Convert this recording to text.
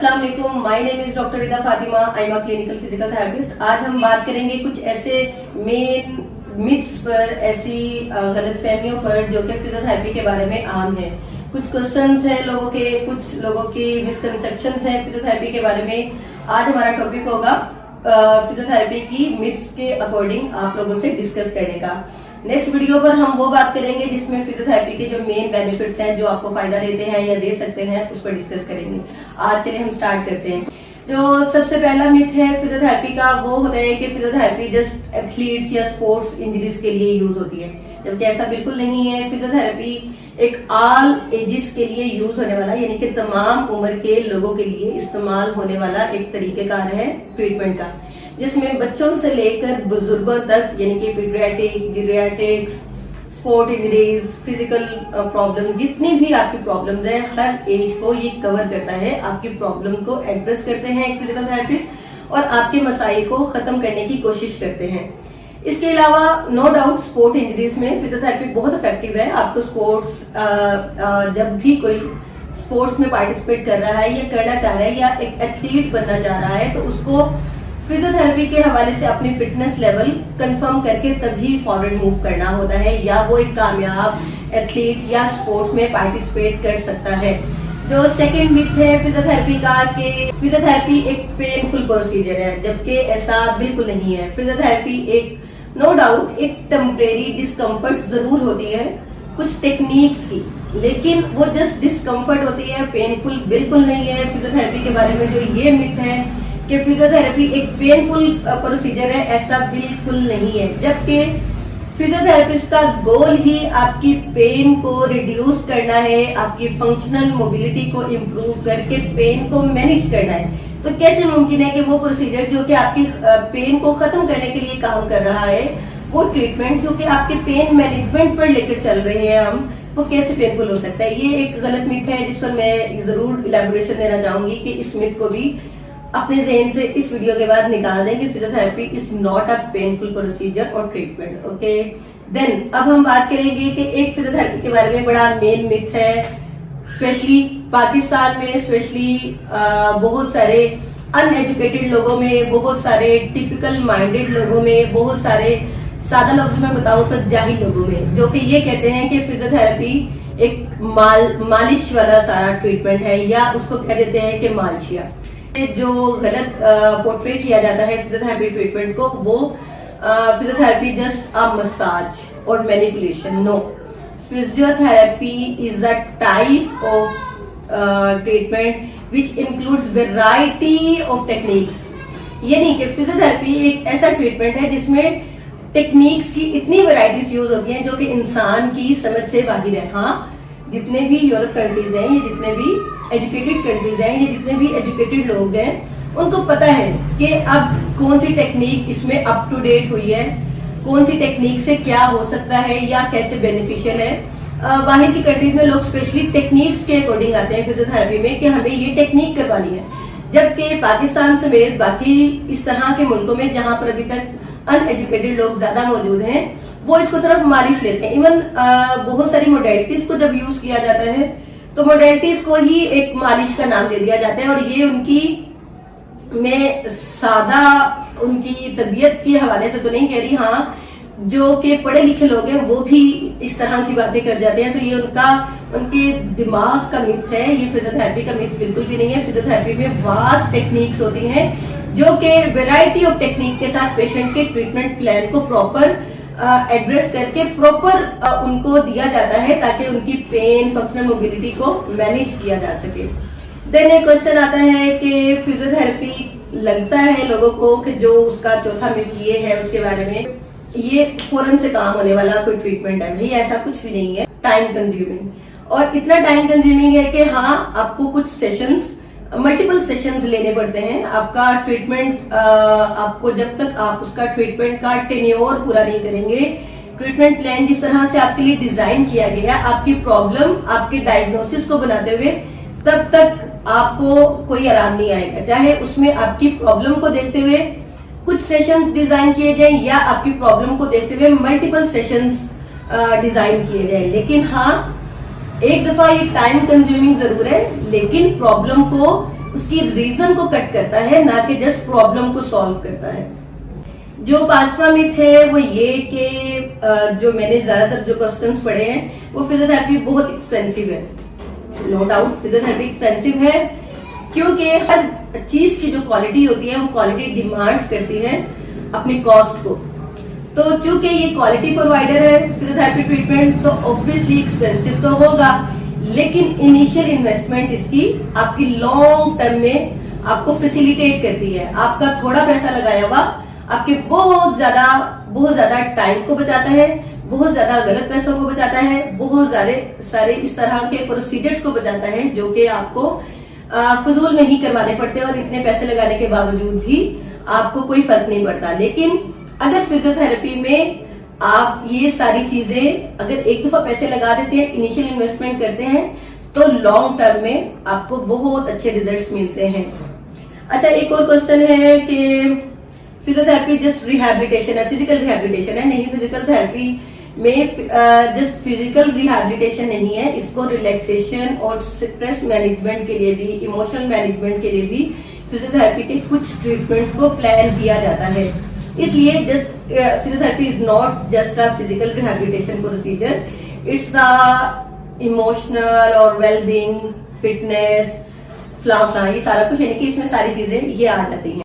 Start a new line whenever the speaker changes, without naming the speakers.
अस्सलाम वालेकुम, my name is doctor Rida Fatima, I am a clinical physical therapist. आज हम बात करेंगे कुछ ऐसे मेन मिथ्स पर, ऐसी गलतफहमियों पर जो कि फिजियोथेरेपी के बारे में आम है। कुछ क्वेश्चंस हैं लोगों के, कुछ लोगों की मिसकंसेप्शंस हैं फिजियोथेरेपी के बारे में। आज हमारा टॉपिक होगा फिजियोथेरेपी की मिथ्स के अकॉर्डिंग आप लोगों से डिस्कस करने का। नेक्स्ट वीडियो पर हम वो बात करेंगे जिसमें फिजियोथेरेपी के जो मेन बेनिफिट्स हैं, जो आपको फायदा देते हैं या दे सकते हैं, उस पर डिस्कस करेंगे। आज चलिए हम स्टार्ट करते हैं। जो सबसे पहला मिथ है फिजियोथेरेपी का, वो होता है कि फिजियोथेरेपी जस्ट एथलीट्स या स्पोर्ट्स इंजरीज के लिए यूज होती है, जबकि ऐसा बिल्कुल नहीं है। फिजियोथेरेपी एक ऑल एजेस के लिए यूज होने वाला, यानी कि तमाम उम्र के लोगों के लिए इस्तेमाल होने वाला एक तरीकेकार है ट्रीटमेंट का, जिसमें बच्चों से लेकर बुजुर्गों तक, यानी कि paediatric, geriatrics, sport injuries, physical problem, जितनी भी आपकी प्रॉब्लम्स हैं, हर एज को ये कवर करता है। आपकी प्रॉब्लम को एड्रेस करते हैं एक फिजिकल थेरेपिस्ट और आपके मसाइल को खत्म करने की कोशिश करते हैं। इसके अलावा नो डाउट स्पोर्ट इंजरीज में फिजियोथेरेपी बहुत इफेक्टिव है। आपको स्पोर्ट्स जब भी कोई स्पोर्ट्स में पार्टिसिपेट कर रहा है या करना चाह रहा है या एक एथलीट बनना चाह रहा है, तो उसको फिजियोथेरेपी के हवाले से अपनी फिटनेस लेवल कंफर्म करके तभी फॉरवर्ड मूव करना होता है, या वो एक कामयाब एथलीट या स्पोर्ट्स में पार्टिसिपेट कर सकता है। जो सेकंड मिथ है फिजियोथेरेपी का कि फिजियोथेरेपी एक पेनफुल प्रोसीजर है, जबकि ऐसा बिल्कुल नहीं है। फिजियोथेरेपी एक नो डाउट एक टेम्परेरी डिस्कम्फर्ट जरूर होती है कुछ टेक्निक्स की, लेकिन वो जस्ट डिस्कम्फर्ट होती है, पेनफुल बिल्कुल नहीं है। फिजियोथेरेपी के बारे में जो ये मिथ है कि फिजियोथेरेपी एक पेनफुल प्रोसीजर है, ऐसा बिल्कुल नहीं है। जबकि फिजियोथेरेपिस्ट का गोल ही आपकी पेन को रिड्यूस करना है, आपकी फंक्शनल मोबिलिटी को इम्प्रूव करके पेन को मैनेज करना है। तो कैसे मुमकिन है कि वो प्रोसीजर जो कि आपकी पेन को खत्म करने के लिए काम कर रहा है, वो ट्रीटमेंट जो कि आपके पेन मैनेजमेंट पर लेकर चल रहे हैं हम, वो कैसे पेनफुल हो सकता है? ये एक गलत मिथ है जिस पर मैं जरूर इलैबोरेशन देना चाहूंगी कि इस मिथ को भी अपने जहन से इस वीडियो के बाद निकाल दें कि physiotherapy is not a painful procedure और ट्रीटमेंट। ओके, देन अब हम बात करेंगे कि एक फिजियोथेरेपी के बारे में बड़ा मेन मिथ है, स्पेशली पाकिस्तान में, स्पेशली बहुत सारे अनएजुकेटेड लोगों में, बहुत सारे टिपिकल माइंडेड लोगों में, बहुत सारे सादा लफ्ज में बताऊं तो जाहिल लोगों में, जो कि ये कहते हैं कि फिजियोथेरेपी एक मालिश वाला सारा ट्रीटमेंट है, या उसको कह देते हैं कि मालशिया। जो गलत पोर्ट्रे किया जाता है फिजियोथेरेपी ट्रीटमेंट को, वो फिजियोथेरेपी जस्ट अ मसाज और manipulation. No, physiotherapy is a type of treatment which includes variety of techniques. यानी कि फिजियोथेरेपी एक ऐसा ट्रीटमेंट है जिसमें टेक्निक्स की इतनी वेराइटीज यूज होती हैं जो कि इंसान की समझ से बाहर है। हाँ, जितने भी यूरोप कंट्रीज हैं, या जितने भी एजुकेटेड कंट्रीज हैं, या जितने भी एजुकेटेड लोग हैं, उनको पता है कि अब कौन सी टेक्निक इसमें अप टू डेट हुई है, कौन सी टेक्निक से क्या हो सकता है या कैसे बेनिफिशियल है। बाहर की कंट्रीज में लोग स्पेशली टेक्निक्स के अकॉर्डिंग आते हैं फिजियोथेरेपी में कि हमें ये टेक्निक करवानी है, जबकि पाकिस्तान समेत बाकी इस तरह के मुल्कों में जहां पर अभी तक अनएजुकेटेड लोग ज्यादा मौजूद हैं, वो इसको सिर्फ मालिश लेते हैं। इवन बहुत सारी मोडेलिटीज को जब यूज किया जाता है तो मोडेलिटीज को ही एक मालिश का नाम दे दिया जाता है, और ये उनकी, मैं सादा उनकी तबीयत के हवाले से तो नहीं कह रही, हाँ जो कि पढ़े लिखे लोग हैं वो भी इस तरह की बातें कर जाते हैं, तो ये उनके दिमाग का मिथ है, ये फिजियोथेरेपी का मिथ बिल्कुल भी नहीं है। फिजियोथेरेपी में वास्ट टेक्निक्स होती हैं जो कि वैरायटी ऑफ टेक्निक के साथ पेशेंट के ट्रीटमेंट प्लान को प्रॉपर एड्रेस करके प्रॉपर उनको दिया जाता है, ताकि उनकी पेन, फंक्शनल मोबिलिटी को मैनेज किया जा सके। देन एक क्वेश्चन आता है कि फिजियोथेरेपी लगता है लोगों को कि जो उसका चौथा मिथ ये है उसके बारे में, ये फौरन से काम होने वाला कोई ट्रीटमेंट है। भाई ऐसा कुछ भी नहीं है, टाइम कंज्यूमिंग, और इतना टाइम कंज्यूमिंग है कि हाँ, आपको कुछ सेशंस, मल्टीपल सेशंस लेने पड़ते हैं। आपका ट्रीटमेंट, आपको जब तक आप उसका ट्रीटमेंट का टेन्योर पूरा नहीं करेंगे, ट्रीटमेंट प्लान जिस तरह से आपके लिए डिजाइन किया गया, आपकी प्रॉब्लम, आपके डायग्नोसिस को बनाते हुए, तब तक आपको कोई आराम नहीं आएगा। चाहे उसमें आपकी प्रॉब्लम को देखते हुए कुछ सेशंस डिजाइन किए जाए, या आपकी प्रॉब्लम को देखते हुए मल्टीपल सेशंस डिजाइन किए जाए, लेकिन हाँ, एक दफा ये टाइम कंज्यूमिंग जरूर है, लेकिन प्रॉब्लम को उसकी रीजन को कट करता है, ना कि जस्ट प्रॉब्लम को सॉल्व करता है। जो 5वां मिथ है वो ये कि जो मैंने ज्यादातर जो क्वेश्चंस पढ़े हैं वो फिजियोथेरेपी बहुत एक्सपेंसिव है। नो डाउट फिजियोथेरेपी एक्सपेंसिव है, क्योंकि हर चीज की जो क्वालिटी होती है वो क्वालिटी डिमांड्स करती है अपनी कॉस्ट को। तो चूंकि ये क्वालिटी प्रोवाइडर है फिजियोथेरेपी ट्रीटमेंट, तो ऑब्वियसली एक्सपेंसिव तो होगा, लेकिन इनिशियल इन्वेस्टमेंट इसकी आपकी लॉन्ग टर्म में आपको फैसिलिटेट करती है। आपका थोड़ा पैसा लगाया हुआ आपके बहुत ज्यादा टाइम को बचाता है, बहुत ज्यादा गलत पैसों को बचाता है, बहुत सारे इस तरह के प्रोसीजर्स को बचाता है जो कि आपको फजूल में ही करवाने पड़ते हैं और इतने पैसे लगाने के बावजूद भी आपको कोई फर्क नहीं पड़ता। लेकिन अगर फिजियोथेरेपी में आप ये सारी चीजें अगर एक दफा पैसे लगा देते हैं, इनिशियल इन्वेस्टमेंट करते हैं, तो लॉन्ग टर्म में आपको बहुत अच्छे रिजल्ट्स मिलते हैं। अच्छा, एक और क्वेश्चन है कि फिजियोथेरेपी जस्ट रिहैबिलिटेशन है, फिजिकल रिहैबिलिटेशन है? नहीं, फिजिकल थेरेपी में जस्ट फिजिकल रिहैबिलिटेशन नहीं है, इसको रिलैक्सेशन और स्ट्रेस मैनेजमेंट के लिए भी, इमोशनल मैनेजमेंट के लिए भी फिजियोथेरेपी के कुछ ट्रीटमेंट्स को प्लान किया जाता है। इसलिए just physiotherapy is not just a physical rehabilitation procedure, it's a emotional और वेलबींग, फिटनेस, फ्ला ये सारा कुछ, यानी कि इसमें सारी चीजें ये आ जाती हैं।